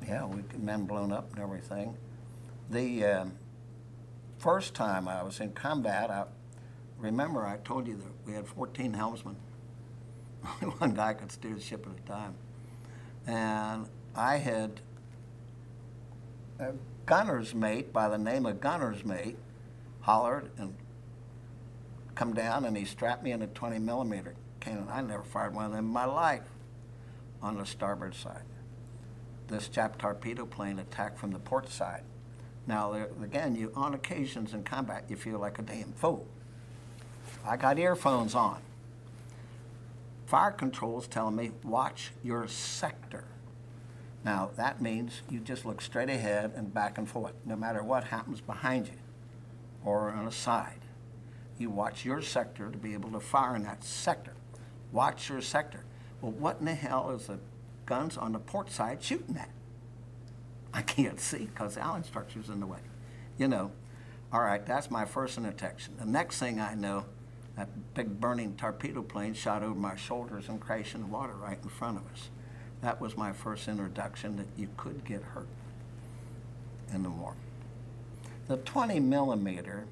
Speaker 3: Yeah, men blown up and everything. The first time I was in combat, remember I told you that we had 14 helmsmen. Only one guy could steer the ship at a time. And I had a gunner's mate by the name of gunner's mate hollered and come down, and he strapped me in a 20 millimeter cannon. I never fired one of them in my life. On the starboard side. This Jap torpedo plane attacked from the port side. Now, again, on occasions in combat, you feel like a damn fool. I got earphones on. Fire control's telling me, watch your sector. Now, that means you just look straight ahead and back and forth, no matter what happens behind you or on the side. You watch your sector to be able to fire in that sector. Watch your sector. Well, what in the hell is the guns on the port side shooting at? I can't see because the Allen structure's in the way. You know, all right, that's my first detection. The next thing I know, that big burning torpedo plane shot over my shoulders and crashed in the water right in front of us. That was my first introduction that you could get hurt in the war. The 20 millimeter,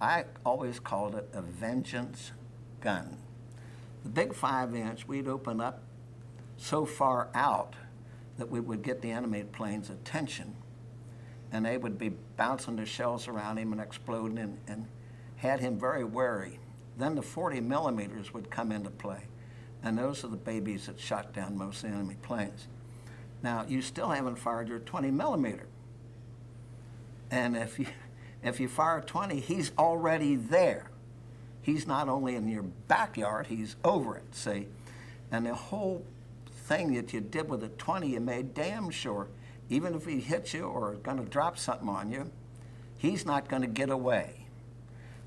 Speaker 3: I always called it a vengeance gun. The big 5-inch, we'd open up so far out that we would get the enemy plane's attention, and they would be bouncing the shells around him and exploding and had him very wary. Then the 40 millimeters would come into play, and those are the babies that shot down most of the enemy planes. Now, you still haven't fired your 20 millimeter. And if you fire 20, he's already there. He's not only in your backyard, he's over it, see? And the whole thing that you did with the 20, you made damn sure, even if he hits you or is going to drop something on you, he's not going to get away.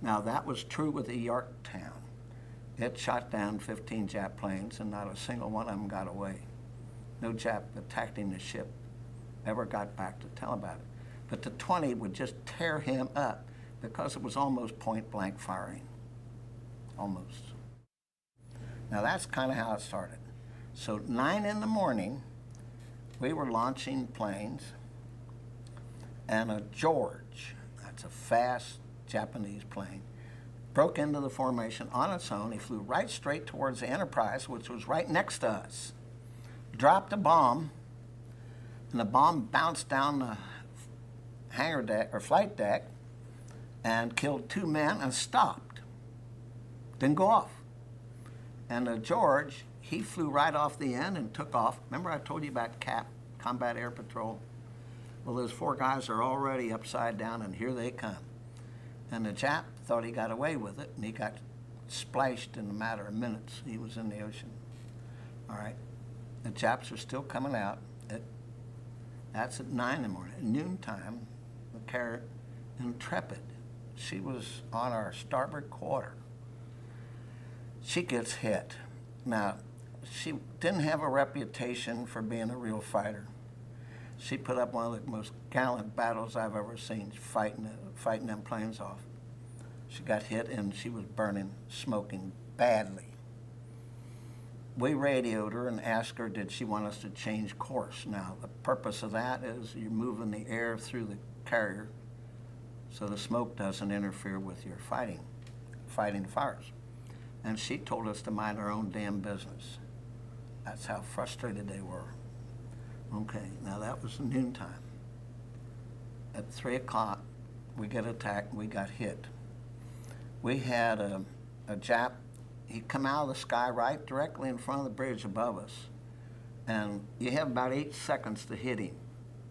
Speaker 3: Now, that was true with the Yorktown. It shot down 15 Jap planes, and not a single one of them got away. No Jap attacking the ship ever got back to tell about it. But the 20 would just tear him up because it was almost point-blank firing. Almost. Now, that's kind of how it started. So 9 in the morning, we were launching planes, and a George, that's a fast Japanese plane, broke into the formation on its own. He flew right straight towards the Enterprise, which was right next to us, dropped a bomb, and the bomb bounced down the hangar deck or flight deck and killed 2 men and stopped. Didn't go off. And the George, he flew right off the end and took off. Remember I told you about CAP, Combat Air Patrol? Well, those 4 guys are already upside down, and here they come. And the Jap thought he got away with it, and he got splashed in a matter of minutes. He was in the ocean. All right. The Japs are still coming out. That's at 9 in the morning. At noontime, the carrier Intrepid, she was on our starboard quarter. She gets hit. Now, she didn't have a reputation for being a real fighter. She put up one of the most gallant battles I've ever seen, fighting them planes off. She got hit and she was burning, smoking badly. We radioed her and asked her, did she want us to change course? Now, the purpose of that is you're moving the air through the carrier so the smoke doesn't interfere with your fighting fires. And she told us to mind our own damn business. That's how frustrated they were. Okay, now that was noontime. At 3 o'clock, we get attacked and we got hit. We had a Jap, he'd come out of the sky right directly in front of the bridge above us. And you have about 8 seconds to hit him.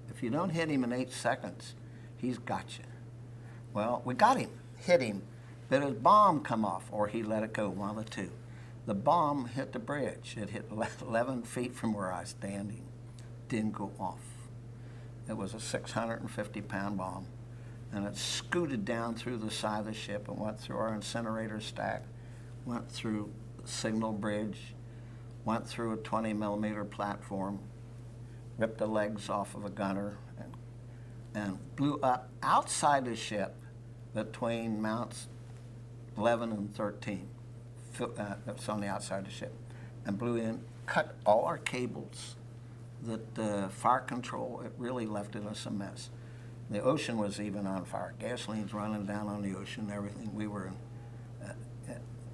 Speaker 3: If you don't hit him in 8 seconds, he's got you. Well, we got him, hit him, but his bomb come off, or he let it go, one of the two. The bomb hit the bridge. It hit 11 feet from where I was standing. Didn't go off. It was a 650-pound bomb, and it scooted down through the side of the ship and went through our incinerator stack, went through the signal bridge, went through a 20-millimeter platform, ripped the legs off of a gunner, and blew up outside the ship between mounts 11 and 13. That's on the outside of the ship, and blew in, cut all our cables. That fire control, it really left us a mess. The ocean was even on fire. Gasoline's running down on the ocean, everything. We were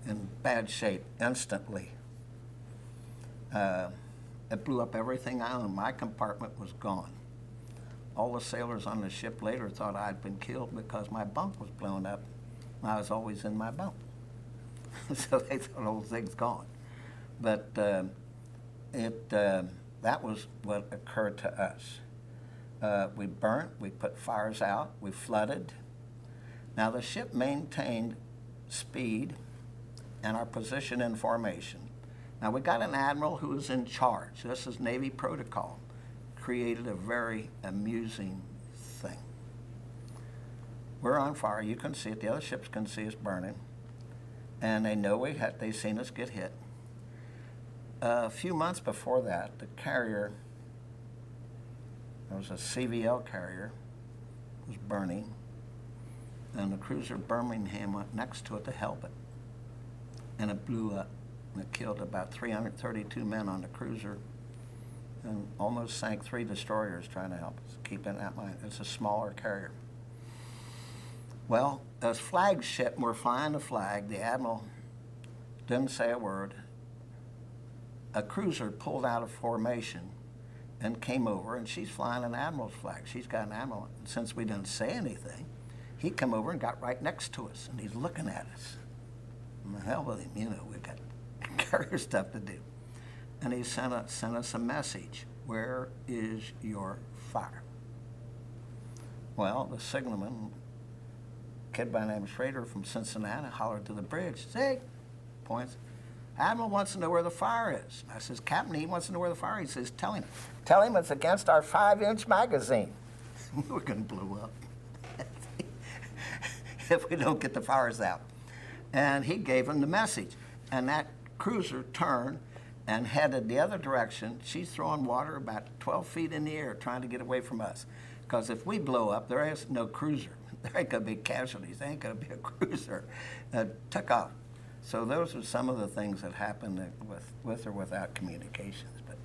Speaker 3: in bad shape instantly. It blew up everything I owned. My compartment was gone. All the sailors on the ship later thought I'd been killed because my bunk was blown up. I was always in my bunk. So they thought the whole thing's gone. But that was what occurred to us. We burnt, we put fires out, we flooded. Now the ship maintained speed and our position in formation. Now we got an admiral who was in charge. This is Navy protocol. Created a very amusing thing. We're on fire, you can see it, the other ships can see us burning. And they know they've seen us get hit. A few months before that, the carrier, there was a CVL carrier, was burning, and the cruiser Birmingham went next to it to help it. And it blew up, and it killed about 332 men on the cruiser, and almost sank 3 destroyers trying to help us. Keep that in mind. It's a smaller carrier. Well, as flagship, we're flying the flag. The admiral didn't say a word. A cruiser pulled out of formation and came over, and she's flying an admiral's flag. She's got an admiral. And since we didn't say anything, he come over and got right next to us, and he's looking at us. And the hell with him, you know, we've got carrier stuff to do. And he sent us a message. where is your fire? Well, the signalman, kid by the name of Schrader from Cincinnati, hollered to the bridge, "Say," points, "Admiral wants to know where the fire is." I says, "Captain, he wants to know where the fire is." He says, Tell him it's against our 5-inch magazine." We're going to blow up if we don't get the fires out. And he gave him the message. And that cruiser turned and headed the other direction. She's throwing water about 12 feet in the air trying to get away from us. Because if we blow up, there is no cruiser. There ain't going to be casualties. There ain't going to be a cruiser. Took off. So those are some of the things that happen with or without communications. But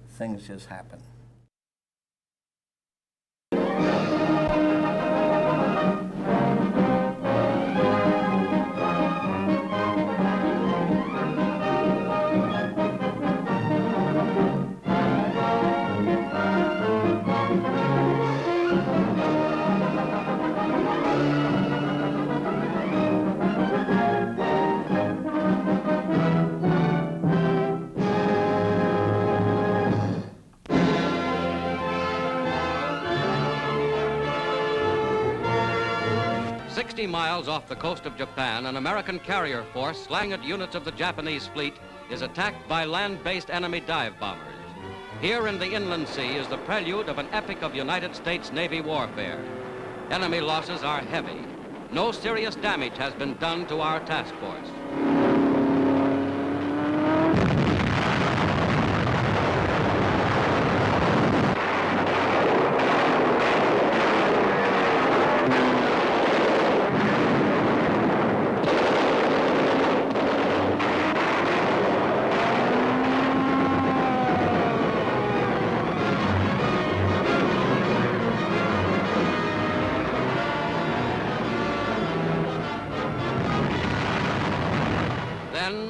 Speaker 3: things just happen.
Speaker 13: Miles off the coast of Japan, an American carrier force slaying at units of the Japanese fleet is attacked by land-based enemy dive bombers. Here in the inland sea is the prelude of an epic of United States Navy warfare. Enemy losses are heavy. No serious damage has been done to our task force.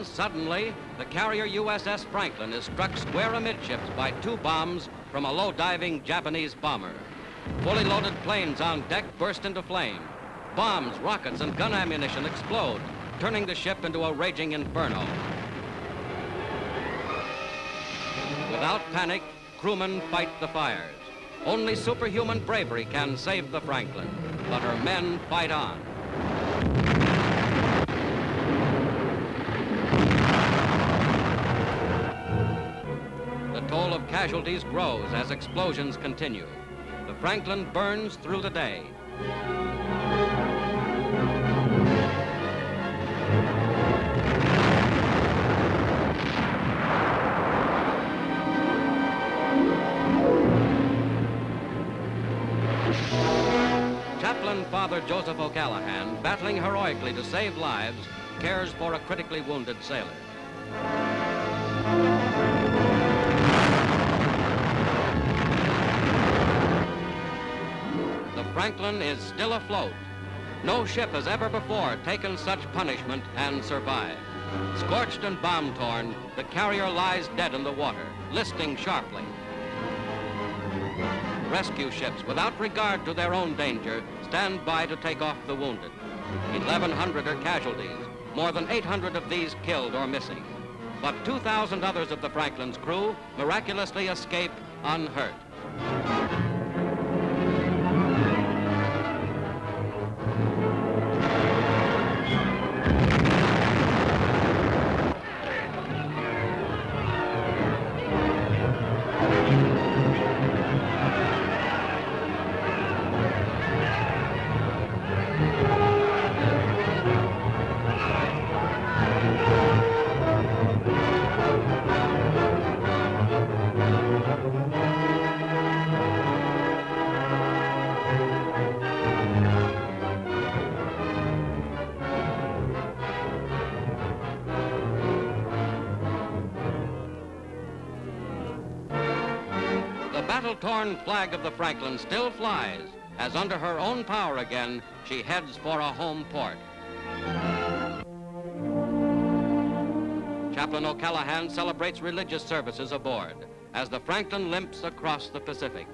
Speaker 13: Suddenly, the carrier USS Franklin is struck square amidships by 2 bombs from a low-diving Japanese bomber. Fully loaded planes on deck burst into flame. Bombs, rockets, and gun ammunition explode, turning the ship into a raging inferno. Without panic, crewmen fight the fires. Only superhuman bravery can save the Franklin, but her men fight on. The toll of casualties grows as explosions continue. The Franklin burns through the day. Chaplain Father Joseph O'Callahan, battling heroically to save lives, cares for a critically wounded sailor. Franklin is still afloat. No ship has ever before taken such punishment and survived. Scorched and bomb-torn, the carrier lies dead in the water, listing sharply. Rescue ships, without regard to their own danger, stand by to take off the wounded. 1,100 are casualties, more than 800 of these killed or missing. But 2,000 others of the Franklin's crew miraculously escape unhurt. Battle-torn flag of the Franklin still flies, as under her own power again, she heads for a home port. Chaplain O'Callahan celebrates religious services aboard as the Franklin limps across the Pacific.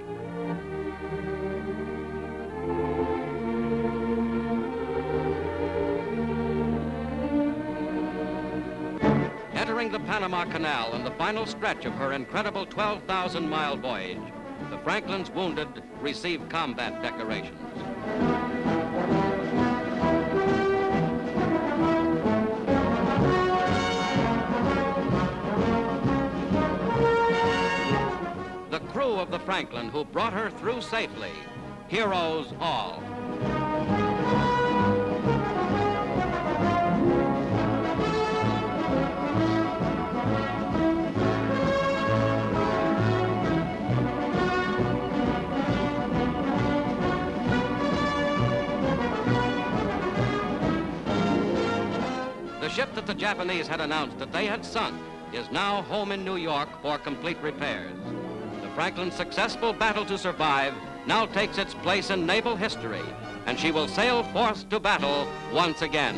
Speaker 13: Nearing the Panama Canal and the final stretch of her incredible 12,000-mile voyage, the Franklin's wounded received combat decorations. The crew of the Franklin who brought her through safely, heroes all. The ship that the Japanese had announced that they had sunk is now home in New York for complete repairs. The Franklin's successful battle to survive now takes its place in naval history, and she will sail forth to battle once again.